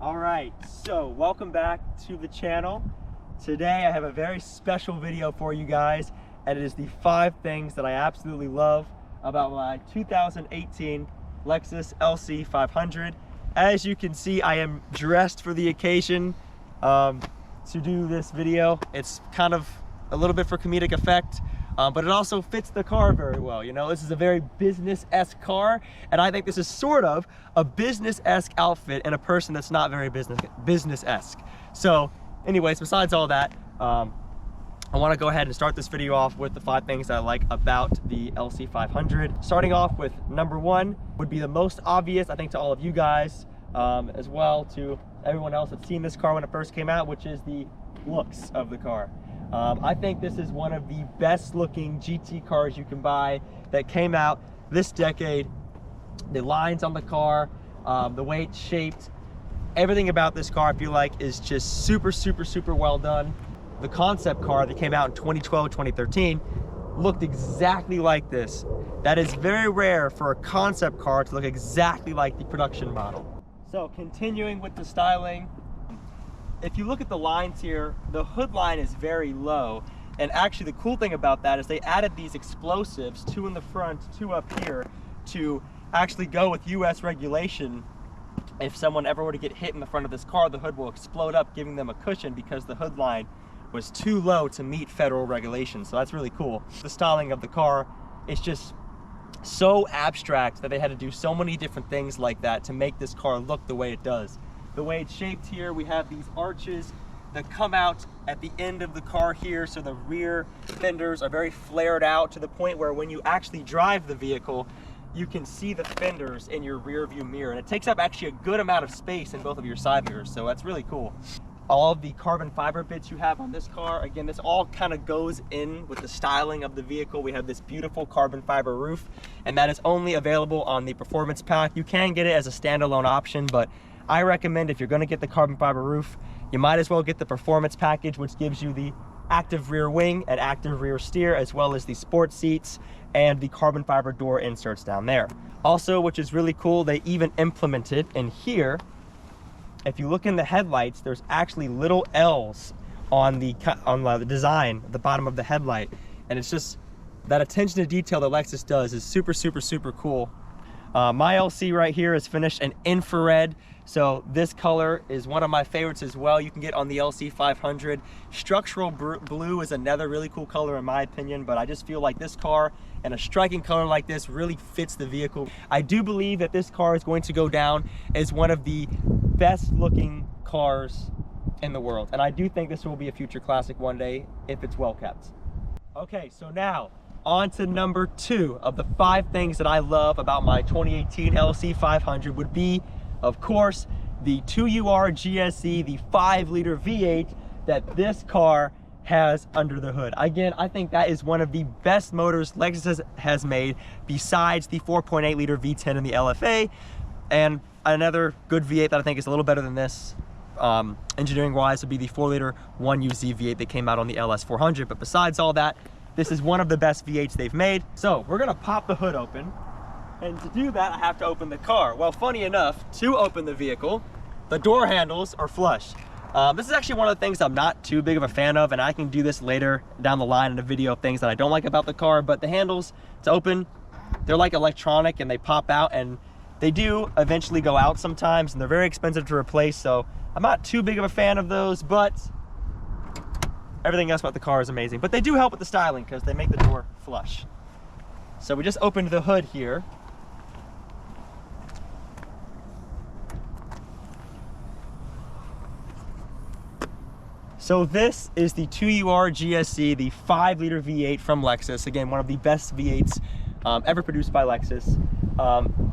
All right, so welcome back to the channel. Today I have a very special video for you guys, and it is the 5 things that I absolutely love about my 2018 Lexus LC500. As you can see, I am dressed for the occasion to do this video. It's kind of a little bit for comedic effect, but it also fits the car very well. You know, this is a very business-esque car, and I think this is sort of a business-esque outfit in a person that's not very business-esque. So anyways, besides all that, I want to go ahead and start this video off with the 5 things that I like about the LC500. Starting off with number 1 would be the most obvious, I think, to all of you guys, as well to everyone else that's seen this car when it first came out, which is the looks of the car. I think this is one of the best looking GT cars you can buy that came out this decade. The lines on the car, the way it's shaped, everything about this car I feel like is just super well done. The concept car that came out in 2012, 2013 looked exactly like this. That is very rare for a concept car to look exactly like the production model. So continuing with the styling, if you look at the lines here, the hood line is very low. And actually the cool thing about that is they added these explosives, 2 in the front, 2 up here, to actually go with US regulation. If someone ever were to get hit in the front of this car, the hood will explode up, giving them a cushion because the hood line was too low to meet federal regulations. So that's really cool. The styling of the car is just so abstract that they had to do so many different things like that to make this car look the way it does. The way it's shaped here, we have these arches that come out at the end of the car here, so the rear fenders are very flared out to the point where when you actually drive the vehicle, you can see the fenders in your rear view mirror, and it takes up actually a good amount of space in both of your side mirrors, so that's really cool. All of the carbon fiber bits you have on this car, again, this all kind of goes in with the styling of the vehicle. We have this beautiful carbon fiber roof, and that is only available on the performance pack. You can get it as a standalone option, but I recommend if you're going to get the carbon fiber roof, you might as well get the performance package, which gives you the active rear wing and active rear steer, as well as the sport seats and the carbon fiber door inserts down there. Also, which is really cool, they even implemented in here, if you look in the headlights, there's actually little L's on the design at the bottom of the headlight, and it's just that attention to detail that Lexus does is super cool. My LC right here is finished in infrared, so this color is one of my favorites as well. You can get on the LC500. Structural blue is another really cool color in my opinion, but I just feel like this car and a striking color like this really fits the vehicle. I do believe that this car is going to go down as one of the best looking cars in the world, and I do think this will be a future classic one day if it's well kept. Okay, so now on to number 2 of the 5 things that I love about my 2018 LC500 would be, of course, the 2UR GSE, the 5-liter V8 that this car has under the hood. Again, I think that is one of the best motors Lexus has made, besides the 4.8-liter V10 in the LFA, and another good V8 that I think is a little better than this engineering-wise would be the 4-liter 1UZ V8 that came out on the LS400. But besides all that, this is one of the best V8s they've made. So we're gonna pop the hood open, and to do that I have to open the car. Well, funny enough, to open the vehicle, the door handles are flush. This is actually one of the things I'm not too big of a fan of, and I can do this later down the line in a video of things that I don't like about the car, but the handles to open, they're like electronic and they pop out, and they do eventually go out sometimes, and they're very expensive to replace, so I'm not too big of a fan of those, but everything else about the car is amazing. But they do help with the styling because they make the door flush. So we just opened the hood here. So this is the 2UR GSE, the 5-liter V8 from Lexus. Again, one of the best V8s ever produced by Lexus.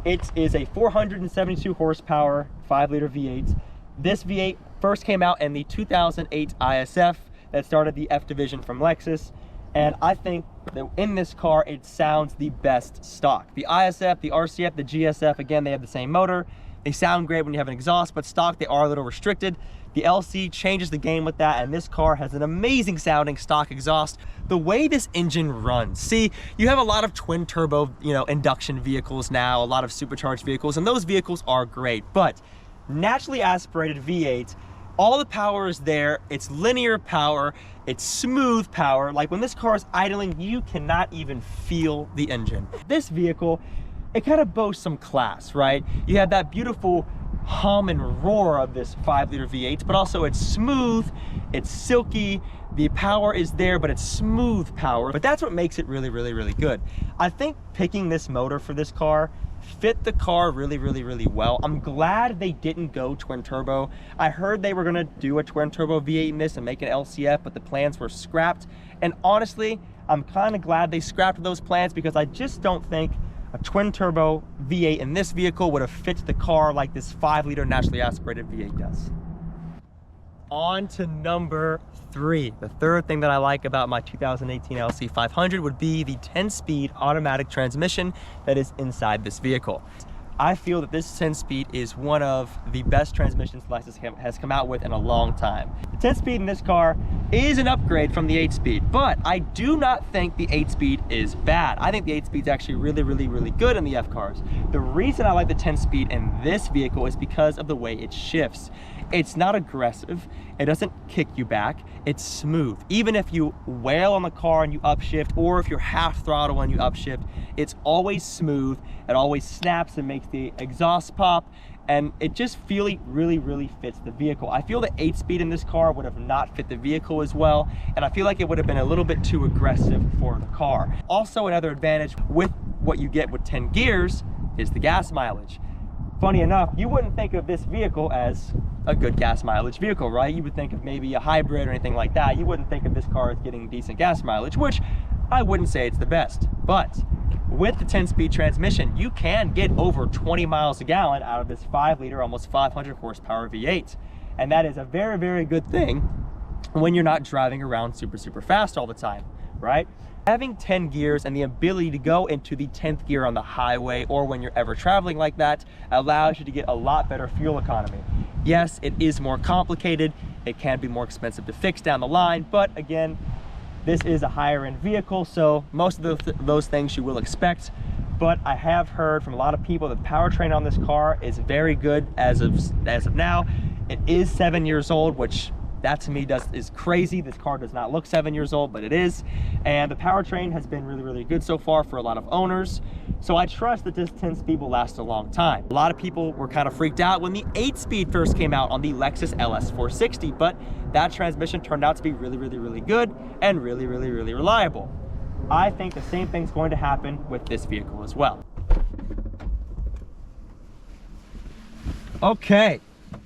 It is a 472 horsepower 5-liter V8. This V8 first came out in the 2008 ISF that started the F division from Lexus, and I think that in this car it sounds the best stock. The ISF, the RCF, the GSF, again, they have the same motor. They sound great when you have an exhaust, but stock they are a little restricted. The LC changes the game with that, and this car has an amazing sounding stock exhaust. The way this engine runs, see, you have a lot of twin turbo, induction vehicles now, a lot of supercharged vehicles, and those vehicles are great, but naturally aspirated V8. All the power is there. It's linear power. It's smooth power. Like when this car is idling, you cannot even feel the engine. This vehicle, it kind of boasts some class, right? You have that beautiful hum and roar of this 5-liter V8, but also it's smooth, it's silky, the power is there, but it's smooth power. But that's what makes it really, really, really good. I think picking this motor for this car fit the car really, really, really well. I'm glad they didn't go twin turbo. I heard they were gonna do a twin turbo V8 in this and make an LCF, but the plans were scrapped. And honestly, I'm kind of glad they scrapped those plans, because I just don't think a twin turbo V8 in this vehicle would have fit the car like this 5-liter naturally aspirated V8 does. On to number 3. The third thing that I like about my 2018 LC500 would be the 10-speed automatic transmission that is inside this vehicle. I feel that this 10-speed is one of the best transmissions Lexus has come out with in a long time. The 10-speed in this car is an upgrade from the 8-speed, but I do not think the 8-speed is bad. I think the 8-speed is actually really, really, really good in the F cars. The reason I like the 10-speed in this vehicle is because of the way it shifts. It's not aggressive, it doesn't kick you back, it's smooth. Even if you wail on the car and you upshift, or if you're half throttle and you upshift, it's always smooth, it always snaps and makes the exhaust pop, and it just really, really fits the vehicle. I feel the 8-speed in this car would have not fit the vehicle as well, and I feel like it would have been a little bit too aggressive for the car. Also, another advantage with what you get with 10 gears is the gas mileage. Funny enough, you wouldn't think of this vehicle as a good gas mileage vehicle, right? You would think of maybe a hybrid or anything like that. You wouldn't think of this car as getting decent gas mileage, which I wouldn't say it's the best. But with the 10-speed transmission, you can get over 20 miles a gallon out of this 5-liter, almost 500 horsepower V8. And that is a very, very good thing when you're not driving around super fast all the time, right? Having 10 gears and the ability to go into the 10th gear on the highway or when you're ever traveling like that allows you to get a lot better fuel economy. Yes, it is more complicated. It can be more expensive to fix down the line, but again, this is a higher end vehicle, so most of those things you will expect. But I have heard from a lot of people that the powertrain on this car is very good as of now. It is 7 years old, which that to me is crazy. This car does not look 7 years old, but it is. And the powertrain has been really, really good so far for a lot of owners. So I trust that this 10-speed will last a long time. A lot of people were kind of freaked out when the 8-speed first came out on the Lexus LS460, but that transmission turned out to be really, really, really good and really, really, really reliable. I think the same thing's going to happen with this vehicle as well. Okay,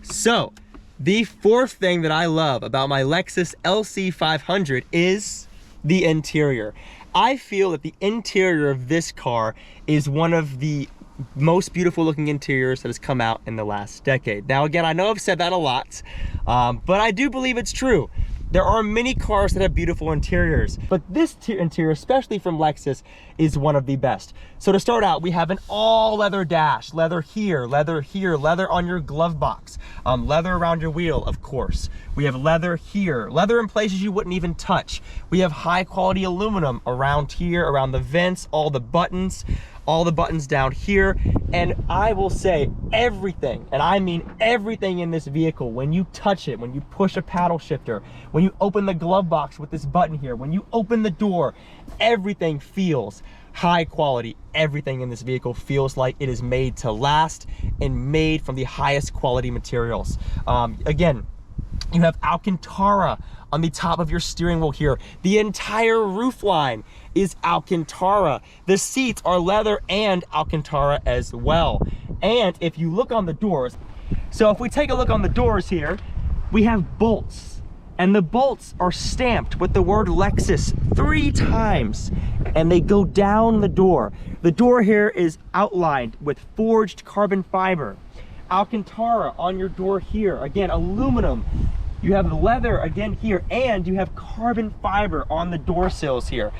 so the fourth thing that I love about my Lexus LC500 is the interior. I feel that the interior of this car is one of the most beautiful looking interiors that has come out in the last decade. Now again, I know I've said that a lot, but I do believe it's true. There are many cars that have beautiful interiors, but this interior, especially from Lexus, is one of the best. So to start out, we have an all leather dash, leather here, leather on your glove box, leather around your wheel, of course. We have leather here, leather in places you wouldn't even touch. We have high quality aluminum around here, around the vents, all the buttons down here. And I will say everything, and I mean everything in this vehicle, when you touch it, when you push a paddle shifter, when you open the glove box with this button here, when you open the door, everything feels high quality. Everything in this vehicle feels like it is made to last and made from the highest quality materials. Again, you have Alcantara on the top of your steering wheel here. The entire roof line is Alcantara. The seats are leather and Alcantara as well. And if you look on the doors, so if we take a look on the doors here, we have bolts. And the bolts are stamped with the word Lexus 3 times. And they go down the door. The door here is outlined with forged carbon fiber. Alcantara on your door here. Again, aluminum. You have leather again here, and you have carbon fiber on the door sills here.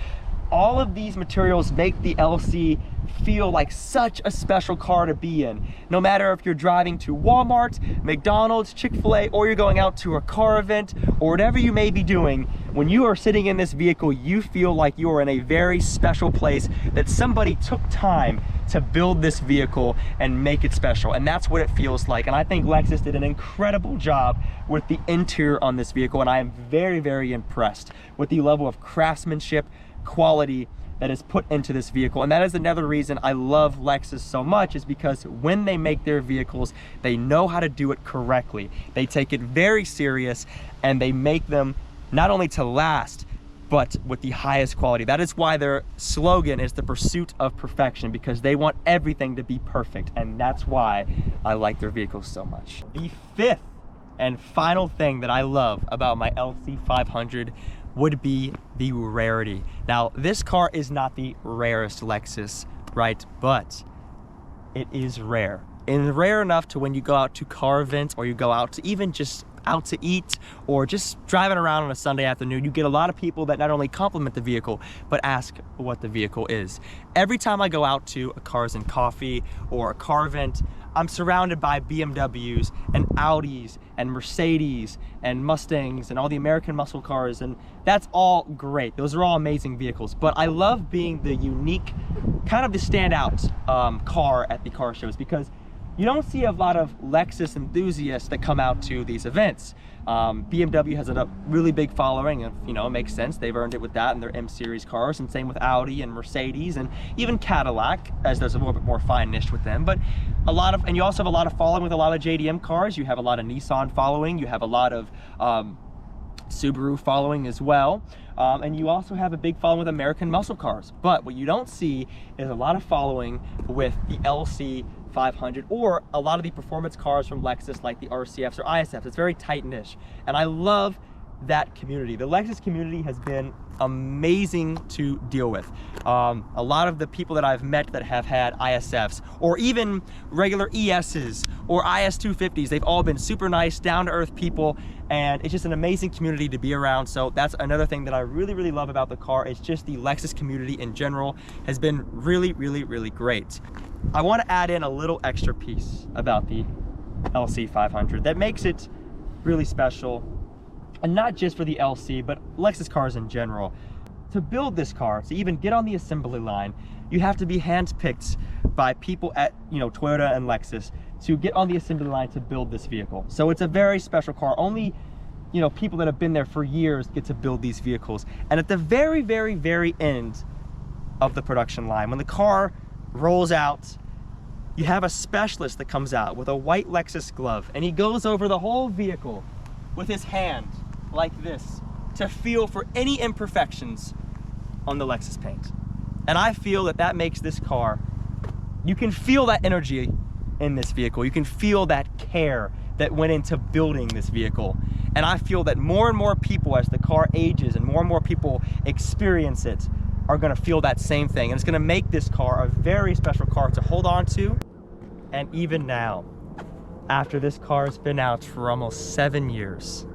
All of these materials make the LC feel like such a special car to be in. No matter if you're driving to Walmart, McDonald's, Chick-fil-A, or you're going out to a car event, or whatever you may be doing, when you are sitting in this vehicle, you feel like you are in a very special place, that somebody took time to build this vehicle and make it special, and that's what it feels like. And I think Lexus did an incredible job with the interior on this vehicle, and I am very, very impressed with the level of craftsmanship, quality that is put into this vehicle. And that is another reason I love Lexus so much, is because when they make their vehicles, they know how to do it correctly. They take it very serious, and they make them not only to last, but with the highest quality. That is why their slogan is the pursuit of perfection, because they want everything to be perfect, and that's why I like their vehicles so much. The fifth and final thing that I love about my LC500 would be the rarity. Now, this car is not the rarest Lexus, right? But it is rare. And rare enough to when you go out to car events, or you go out to even just out to eat, or just driving around on a Sunday afternoon, you get a lot of people that not only compliment the vehicle, but ask what the vehicle is. Every time I go out to a Cars and Coffee or a car event, I'm surrounded by BMWs and Audis and Mercedes and Mustangs and all the American muscle cars, and that's all great. Those are all amazing vehicles, but I love being the unique, kind of the standout car at the car shows, because you don't see a lot of Lexus enthusiasts that come out to these events. BMW has a really big following, and it makes sense. They've earned it with that and their M series cars, and same with Audi and Mercedes and even Cadillac, as there's a little bit more fine niche with them. But and you also have a lot of following with a lot of JDM cars. You have a lot of Nissan following. You have a lot of Subaru following as well. And you also have a big following with American muscle cars. But what you don't see is a lot of following with the LC500 or a lot of the performance cars from Lexus, like the RCFs or ISFs. It's very tight niche, and I love that community. The Lexus community has been amazing to deal with. A lot of the people that I've met that have had ISFs or even regular ESs or IS250s, they've all been super nice, down-to-earth people, and it's just an amazing community to be around. So that's another thing that I really, really love about the car. It's just the Lexus community in general has been really, really, really great. I want to add in a little extra piece about the LC500 that makes it really special, and not just for the LC, but Lexus cars in general. To build this car, to even get on the assembly line, you have to be handpicked by people at Toyota and Lexus to get on the assembly line to build this vehicle. So it's a very special car. Only people that have been there for years get to build these vehicles. And at the very, very, very end of the production line, when the car rolls out, you have a specialist that comes out with a white Lexus glove, and he goes over the whole vehicle with his hand like this to feel for any imperfections on the Lexus paint. And I feel that makes this car, you can feel that energy in this vehicle. You can feel that care that went into building this vehicle. And I feel that more and more people, as the car ages and more people experience it, are gonna feel that same thing. And it's gonna make this car a very special car to hold on to. And even now, after this car has been out for almost 7 years,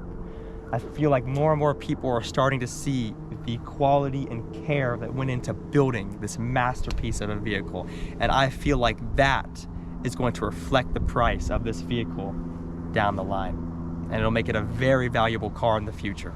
I feel like more and more people are starting to see the quality and care that went into building this masterpiece of a vehicle. And I feel like that is going to reflect the price of this vehicle down the line. And it'll make it a very valuable car in the future.